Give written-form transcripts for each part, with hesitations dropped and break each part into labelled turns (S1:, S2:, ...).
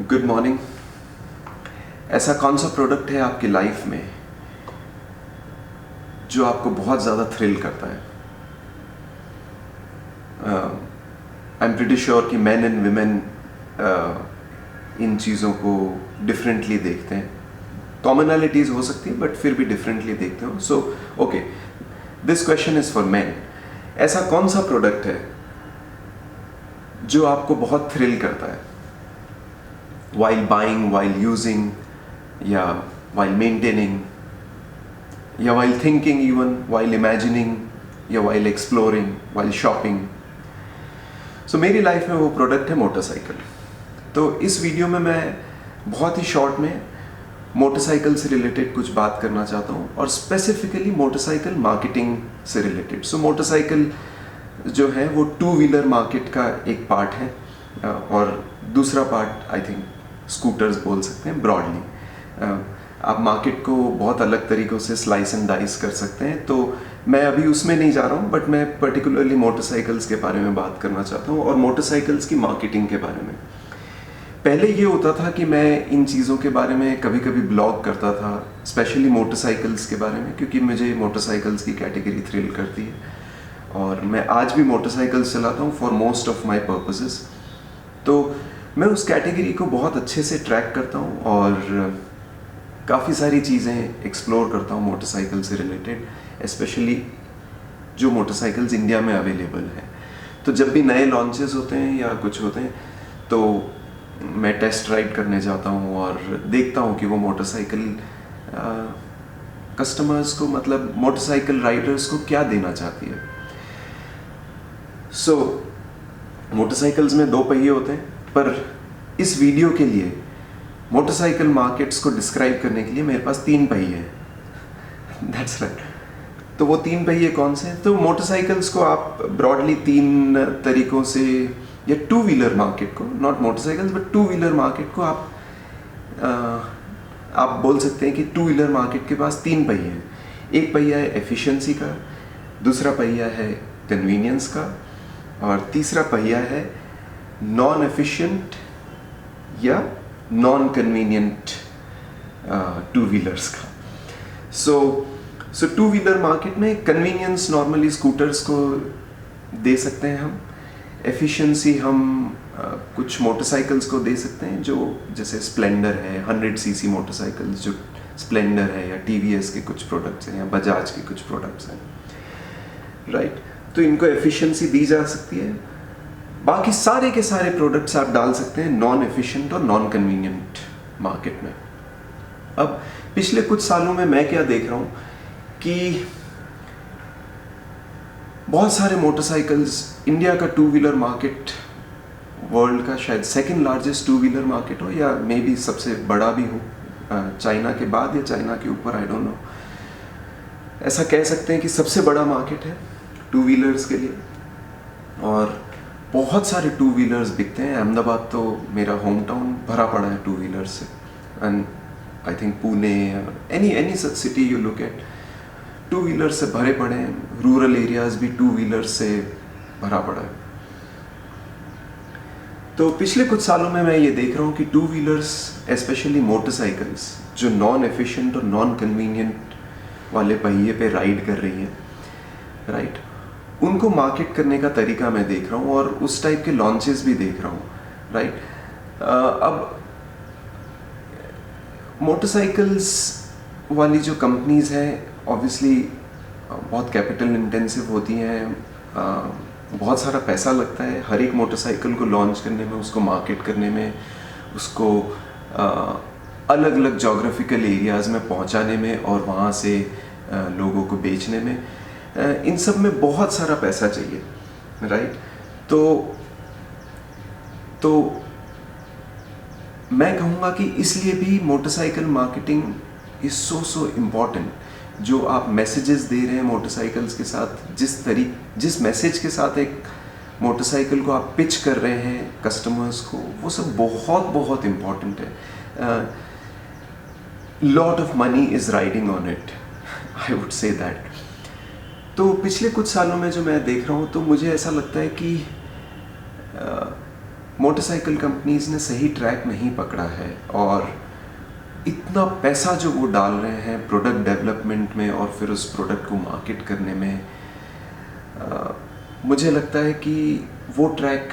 S1: Good morning. ऐसा कौन सा प्रोडक्ट है आपकी लाइफ में जो आपको बहुत ज़्यादा थ्रिल करता है? आई एम प्रिटी श्योर कि मैन एंड विमेन इन चीज़ों को डिफरेंटली देखते हैं। कॉमनैलिटीज़ हो सकती है बट फिर भी डिफरेंटली देखते हो। So okay, this question is for man. ऐसा कौन सा प्रोडक्ट है जो आपको बहुत थ्रिल करता है while buying, while using, या while maintaining, या while thinking, even while imagining, या while exploring, while shopping? So मेरी लाइफ में वो प्रोडक्ट है मोटरसाइकिल। तो इस वीडियो में मैं बहुत ही शॉर्ट में मोटरसाइकिल से रिलेटेड कुछ बात करना चाहता हूँ और स्पेसिफिकली मोटरसाइकिल मार्केटिंग से रिलेटेड। सो मोटरसाइकिल जो है वो टू व्हीलर मार्केट का एक पार्ट है और दूसरा पार्ट आई थिंक स्कूटर्स बोल सकते हैं ब्रॉडली। आप मार्केट को बहुत अलग तरीक़ों से स्लाइस एंड डाइस कर सकते हैं, तो मैं अभी उसमें नहीं जा रहा हूँ, बट मैं पर्टिकुलरली मोटरसाइकिल्स के बारे में बात करना चाहता हूँ और मोटरसाइकिल्स की मार्केटिंग के बारे में। पहले ये होता था कि मैं इन चीज़ों के बारे में कभी कभी ब्लॉग करता था, स्पेशली मोटरसाइकिल्स के बारे में, क्योंकि मुझे मोटरसाइकिल्स की कैटेगरी थ्रिल करती है और मैं आज भी मोटरसाइकिल्स चलाता हूँ for most of my purposes. तो मैं उस कैटेगरी को बहुत अच्छे से ट्रैक करता हूँ और काफ़ी सारी चीज़ें एक्सप्लोर करता हूँ मोटरसाइकिल से रिलेटेड, स्पेशली जो मोटरसाइकिल्स इंडिया में अवेलेबल हैं। तो जब भी नए लॉन्चेस होते हैं या कुछ होते हैं तो मैं टेस्ट राइड करने जाता हूँ और देखता हूँ कि वो मोटरसाइकिल कस्टमर्स को, मतलब मोटरसाइकिल राइडर्स को क्या देना चाहती है। सो मोटरसाइकिल्स में दो पहिए होते हैं, पर इस वीडियो के लिए मोटरसाइकिल मार्केट्स को डिस्क्राइब करने के लिए मेरे पास तीन पहिए हैं। That's right. तो वो तीन पहिए कौन से हैं? तो मोटरसाइकिल्स को आप ब्रॉडली तीन तरीक़ों से, या टू व्हीलर मार्केट को, not motorcycles but two wheeler market को आप बोल सकते हैं कि टू व्हीलर मार्केट के पास तीन पहिए हैं। एक पहिया है एफिशिएंसी का, दूसरा पहिया है कन्वीनियंस का और तीसरा पहिया है नॉन एफिशिएंट या नॉन कन्वीनियंट टू व्हीलर्स का। सो टू व्हीलर मार्केट में कन्वीनियंस नॉर्मली स्कूटर्स को दे सकते हैं हम, एफिशिएंसी हम कुछ मोटरसाइकिल्स को दे सकते हैं, जो जैसे स्प्लेंडर है, 100 सीसी मोटरसाइकिल्स जो स्प्लेंडर है, या टीवीएस के कुछ प्रोडक्ट्स हैं, या बजाज के कुछ प्रोडक्ट्स हैं, राइट। तो इनको एफिशिएंसी दी जा सकती है। बाकी सारे के सारे प्रोडक्ट्स आप डाल सकते हैं नॉन एफिशिएंट और नॉन कन्वीनियंट मार्केट में। अब पिछले कुछ सालों में मैं क्या देख रहा हूँ कि बहुत सारे मोटरसाइकिल्स, इंडिया का टू व्हीलर मार्केट वर्ल्ड का शायद second largest two wheeler market हो, या मे बी सबसे बड़ा भी हो, चाइना के बाद या चाइना के ऊपर, आई डोंट नो। ऐसा कह सकते हैं कि सबसे बड़ा मार्केट है टू व्हीलर्स के लिए और बहुत सारे टू व्हीलर्स बिकते हैं। अहमदाबाद तो मेरा होम टाउन भरा पड़ा है टू व्हीलर्स से, and I think Pune, any such city you look at, two wheelers से भरे पड़े हैं। रूरल एरियाज भी टू व्हीलर्स से भरा पड़ा है। तो पिछले कुछ सालों में मैं ये देख रहा हूँ कि टू व्हीलर्स, स्पेशली मोटरसाइकिल्स, जो नॉन एफिशिएंट और नॉन कन्वीनियंट वाले पहिए पे राइड कर रही हैं, राइट, उनको मार्केट करने का तरीका मैं देख रहा हूँ और उस टाइप के लॉन्चेस भी देख रहा हूँ, राइट। अब मोटरसाइकिल्स वाली जो कंपनीज हैं ऑब्वियसली बहुत कैपिटल इंटेंसिव होती हैं, बहुत सारा पैसा लगता है हर एक मोटरसाइकिल को लॉन्च करने में, उसको मार्केट करने में, उसको अलग अलग जोग्राफिकल एरियाज़ में पहुंचाने में और वहाँ से लोगों को बेचने में। इन सब में बहुत सारा पैसा चाहिए, राइट। तो मैं कहूँगा कि इसलिए भी motorcycle marketing is so important. जो आप मैसेजेस दे रहे हैं मोटरसाइकिल्स के साथ, जिस मैसेज के साथ एक मोटरसाइकिल को आप पिच कर रहे हैं कस्टमर्स को, वो सब बहुत इम्पॉर्टेंट है। Lot of money is riding on it, I would say that. तो पिछले कुछ सालों में जो मैं देख रहा हूँ, तो मुझे ऐसा लगता है कि मोटरसाइकिल कंपनीज ने सही ट्रैक नहीं पकड़ा है, और इतना पैसा जो वो डाल रहे हैं प्रोडक्ट डेवलपमेंट में और फिर उस प्रोडक्ट को मार्केट करने में, मुझे लगता है कि वो ट्रैक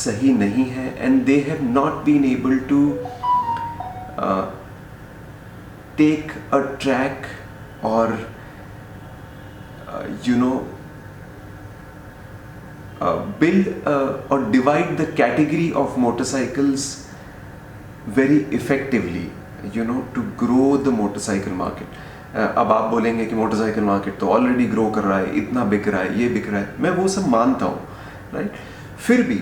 S1: सही नहीं है, and they have not been able to take a track और build or divide the category of motorcycles very effectively, to grow the motorcycle market. अब आप बोलेंगे कि मोटरसाइकिल मार्केट तो ऑलरेडी ग्रो कर रहा है, इतना बिक रहा है, ये बिक रहा है, मैं वो सब मानता हूँ, राइट. फिर भी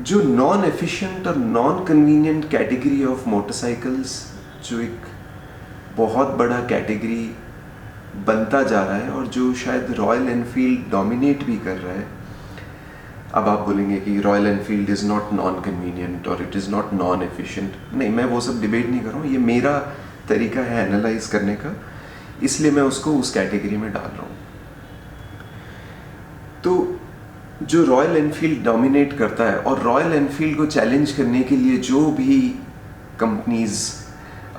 S1: जो नॉन एफिशिएंट और non convenient category of motorcycles, जो एक बहुत बड़ा कैटेगरी बनता जा रहा है और जो शायद रॉयल एनफील्ड डोमिनेट भी कर रहा है. अब आप बोलेंगे कि Royal Enfield is not non convenient और it is not non efficient. नहीं, मैं वो सब डिबेट नहीं कर रहा हूँ, ये मेरा तरीका है एनालाइज करने का, इसलिए मैं उसको उस कैटेगरी में डाल रहा हूँ. तो जो रॉयल एनफील्ड डोमिनेट करता है, और रॉयल एनफील्ड को चैलेंज करने के लिए जो भी कंपनीज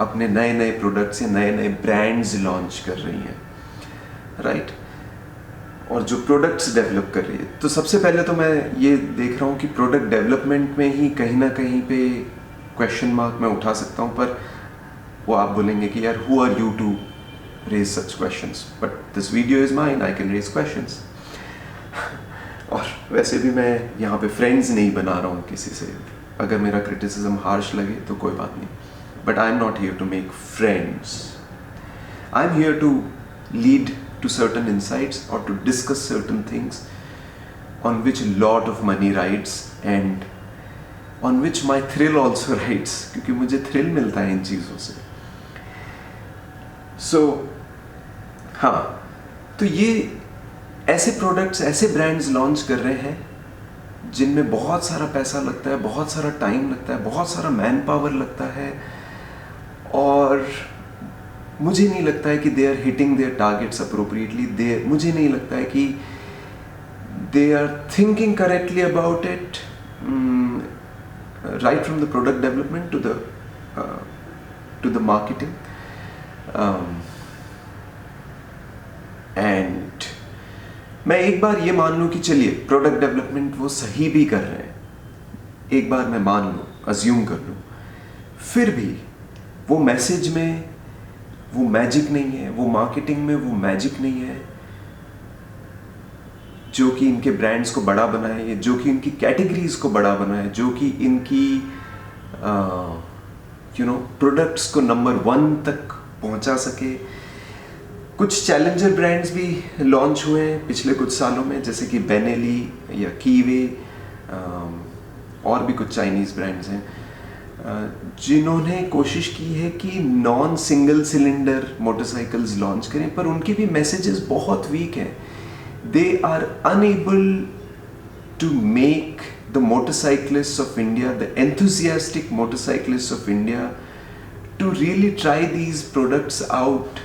S1: अपने नए नए प्रोडक्ट्स या नए नए ब्रांड्स लॉन्च कर रही हैं, राइट, और जो प्रोडक्ट्स डेवलप कर रही है, तो सबसे पहले तो मैं ये देख रहा हूँ कि प्रोडक्ट डेवलपमेंट में ही कहीं ना कहीं पे क्वेश्चन मार्क मैं उठा सकता हूँ. पर वो आप बोलेंगे कि यार who are you to raise such questions, but this video is mine, I can raise questions. और वैसे भी मैं यहाँ पे फ्रेंड्स नहीं बना रहा हूँ किसी से. अगर मेरा क्रिटिसिज्म हार्श लगे तो कोई बात नहीं, but I am not here to make friends. I am here to lead to certain insights or to discuss certain things on which a lot of money rides and on which my thrill also rides, क्योंकि मुझे thrill मिलता है इन चीज़ों से. So हाँ, तो ये ऐसे प्रोडक्ट्स, ऐसे ब्रांड्स लॉन्च कर रहे हैं जिनमें बहुत सारा पैसा लगता है, बहुत सारा टाइम लगता है, बहुत सारा मैन पावर लगता है, और मुझे नहीं लगता है कि they are hitting their targets appropriately. मुझे नहीं लगता है कि they are thinking correctly about it, right from the product development to the marketing. And मैं एक बार ये मान लूँ कि चलिए प्रोडक्ट डेवलपमेंट वो सही भी कर रहे हैं, एक बार मैं मान लूँ, अज्यूम कर लूँ, फिर भी वो मैसेज में वो मैजिक नहीं है, वो मार्केटिंग में वो मैजिक नहीं है जो कि इनके ब्रांड्स को बड़ा बनाए, जो कि इनकी कैटेगरीज को बड़ा बनाए, जो कि इनकी प्रोडक्ट्स को नंबर 1 तक पहुंचा सके. कुछ चैलेंजर ब्रांड्स भी लॉन्च हुए हैं पिछले कुछ सालों में, जैसे कि बेनेली या कीवे, और भी कुछ चाइनीज़ ब्रांड्स हैं जिन्होंने कोशिश की है कि non single cylinder motorcycles launch करें, पर उनके भी मैसेजेस बहुत वीक हैं. They are unable to make the motorcyclists of India, the enthusiastic motorcyclists of India, to really try these products out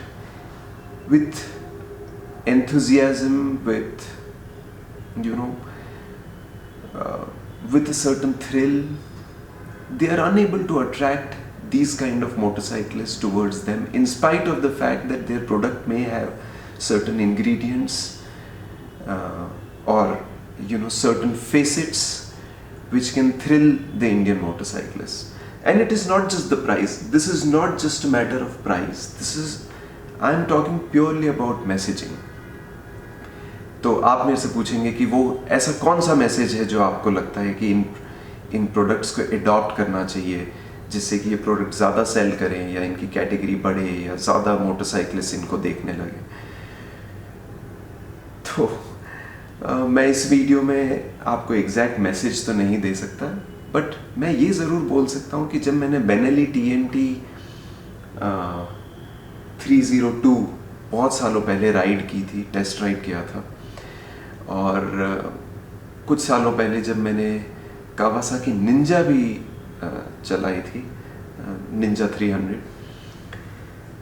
S1: with enthusiasm, with a certain thrill. They are unable to attract these kind of motorcyclists towards them, in spite of the fact that their product may have certain ingredients or certain facets which can thrill the Indian motorcyclist. And it is not just the price. This is not just a matter of price. I am talking purely about messaging. तो आप मेरे से पूछेंगे कि वो ऐसा कौन सा मैसेज है जो आपको लगता है कि इन प्रोडक्ट्स को अडॉप्ट करना चाहिए जिससे कि ये प्रोडक्ट ज़्यादा सेल करें या इनकी कैटेगरी बढ़े या ज़्यादा मोटरसाइकिलिस्ट इनको देखने लगे. तो मैं इस वीडियो में आपको एग्जैक्ट मैसेज तो नहीं दे सकता, बट मैं ये ज़रूर बोल सकता हूँ कि जब मैंने बेनेली TNT 302 बहुत सालों पहले राइड की थी, टेस्ट राइड किया था, और कुछ सालों पहले जब मैंने कावासाकी निंजा भी चलाई थी, निंजा 300,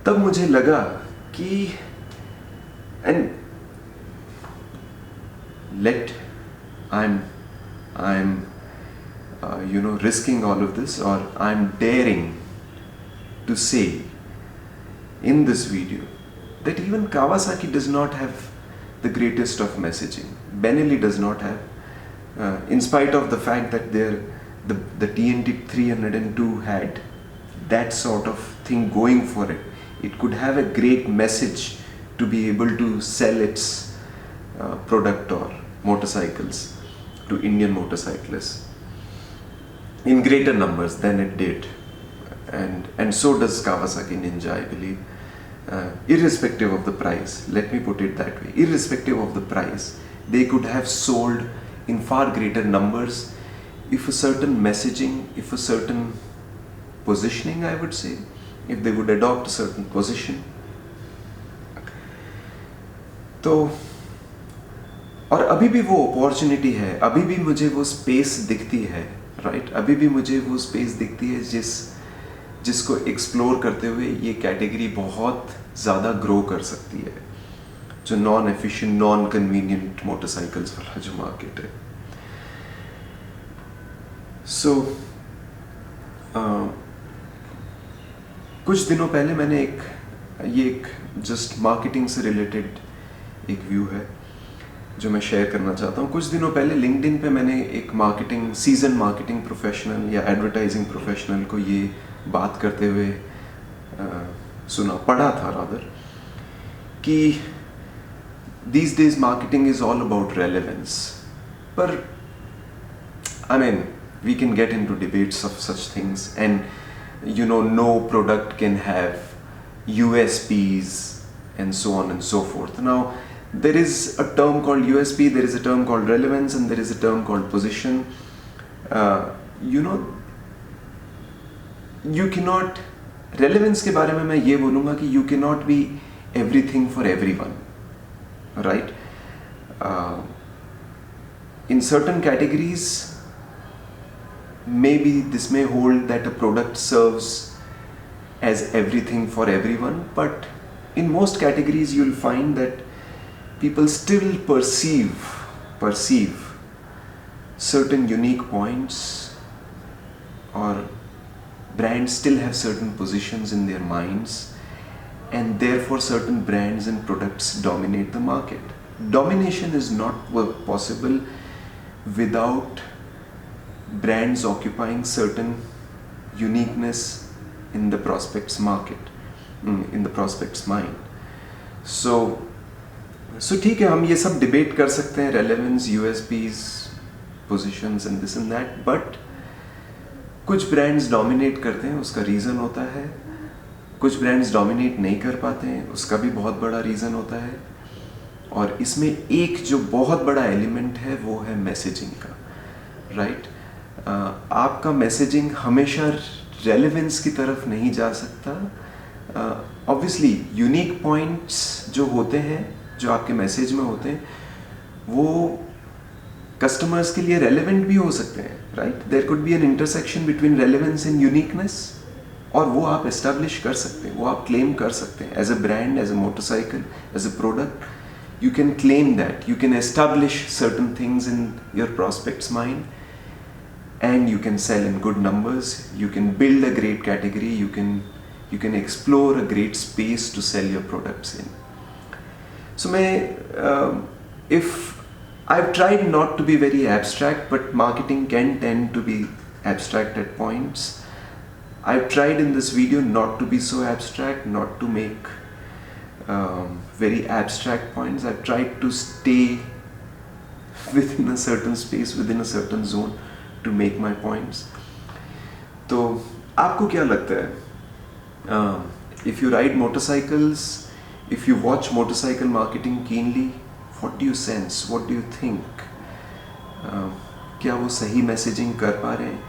S1: तब मुझे लगा कि and let I am risking all of this, or I'm daring to say in this video that even Kawasaki does not have the greatest of messaging. Benelli does not have, in spite of the fact that the TNT 302 had that sort of thing going for it. It could have a great message to be able to sell its product or motorcycles to Indian motorcyclists in greater numbers than it did, and so does Kawasaki Ninja, I believe. Irrespective of the price, let me put it that way, irrespective of the price, they could have sold in far greater numbers if a certain messaging, if a certain positioning, I would say, if they would adopt a certain position. तो और अभी भी वो opportunity है, अभी भी मुझे वो स्पेस दिखती है, राइट? अभी भी मुझे वो स्पेस दिखती है जिसको एक्सप्लोर करते हुए ये कैटेगरी बहुत ज़्यादा ग्रो कर सकती है, जो non efficient, non convenient motorcycles वाला जो मार्केट है. सो कुछ दिनों पहले मैंने एक जस्ट मार्केटिंग से रिलेटेड एक व्यू है जो मैं शेयर करना चाहता हूँ. कुछ दिनों पहले लिंक्डइन पे मैंने एक सीजन मार्केटिंग प्रोफेशनल या एडवर्टाइजिंग प्रोफेशनल को ये बात करते हुए पढ़ा था रादर, कि these days marketing is all about relevance. पर I mean, we can get into debates of such things, and no product can have USPs and so on and so forth. Now, there is a term called USP, there is a term called relevance, and there is a term called position. You cannot, relevance के बारे में मैं ये बोलूँगा कि you cannot be everything for everyone, right? In certain categories, maybe this may hold that a product serves as everything for everyone, but in most categories you'll find that people still perceive certain unique points, or brands still have certain positions in their minds, and therefore certain brands and products dominate the market. Domination is not possible without brands occupying certain uniqueness in the prospect's market, in the prospect's mind. So ठीक है, हम ये सब debate कर सकते हैं, relevance, USPs, positions and this and that, but कुछ brands dominate करते हैं, उसका रीज़न होता है. कुछ ब्रांड्स डोमिनेट नहीं कर पाते हैं, उसका भी बहुत बड़ा रीज़न होता है. और इसमें एक जो बहुत बड़ा एलिमेंट है वो है मैसेजिंग का, राइट? आपका मैसेजिंग हमेशा रेलेवेंस की तरफ नहीं जा सकता. ऑब्वियसली यूनिक पॉइंट्स जो होते हैं, जो आपके मैसेज में होते हैं, वो कस्टमर्स के लिए रेलेवेंट भी हो सकते हैं, right? There could be an intersection between relevance and uniqueness, और वो आप एस्टैब्लिश कर सकते हैं, वो आप क्लेम कर सकते हैं as a brand, as a motorcycle, as a product. You can claim that, you can establish certain things in your prospect's mind, and you can sell in good numbers, you can build a great category, you can explore a great space to sell your products in. So if I've tried not to be very abstract, but marketing can tend to be abstract at points. I've tried in this video not to be so abstract, not to make very abstract points. I've tried to stay within a certain space, within a certain zone to make my points. तो आपको क्या लगता है? If you ride motorcycles, if you watch motorcycle marketing keenly, what do you sense? What do you think? क्या वो सही messaging कर पा रहे हैं?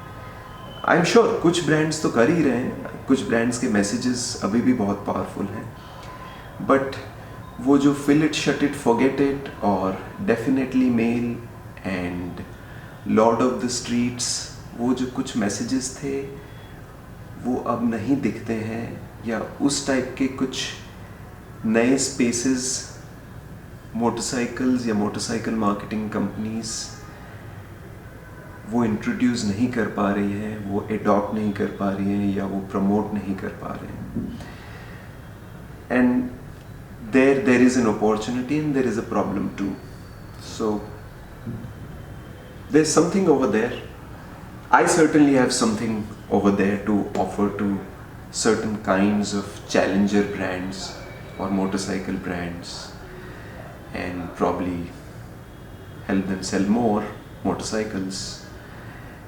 S1: I'm sure कुछ ब्रांड्स तो कर ही रहे हैं, कुछ ब्रांड्स के मैसेजेस अभी भी बहुत पावरफुल हैं, बट वो जो fill it, shut it, forget it और definitely mail and lord of the streets, वो जो कुछ मैसेजेस थे वो अब नहीं दिखते हैं, या उस टाइप के कुछ नए स्पेसेस मोटरसाइकिल्स या मोटरसाइकिल मार्केटिंग कंपनीज वो इंट्रोड्यूस नहीं कर पा रही हैं, वो एडॉप्ट नहीं कर पा रही हैं, या वो प्रमोट नहीं कर पा रहे हैं. And there is an opportunity and there is a problem too. So there's something over there. I certainly have something over there to offer to certain kinds of challenger brands or motorcycle brands, and probably help them sell more motorcycles,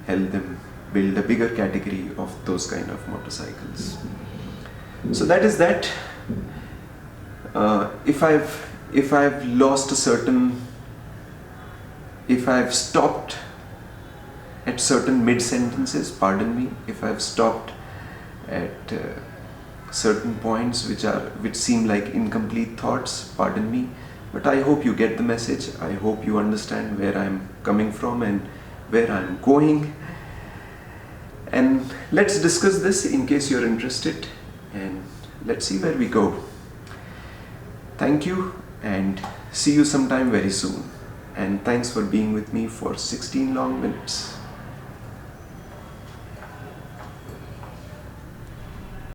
S1: help them build a bigger category of those kind of motorcycles. So that is that. If I've lost a certain, if I've stopped at certain mid sentences, pardon me. If I've stopped at certain points which seem like incomplete thoughts, pardon me. But I hope you get the message. I hope you understand where I'm coming from and where I'm going. And let's discuss this in case you're interested, and let's see where we go. Thank you, and see you sometime very soon. And thanks for being with me for 16 long minutes.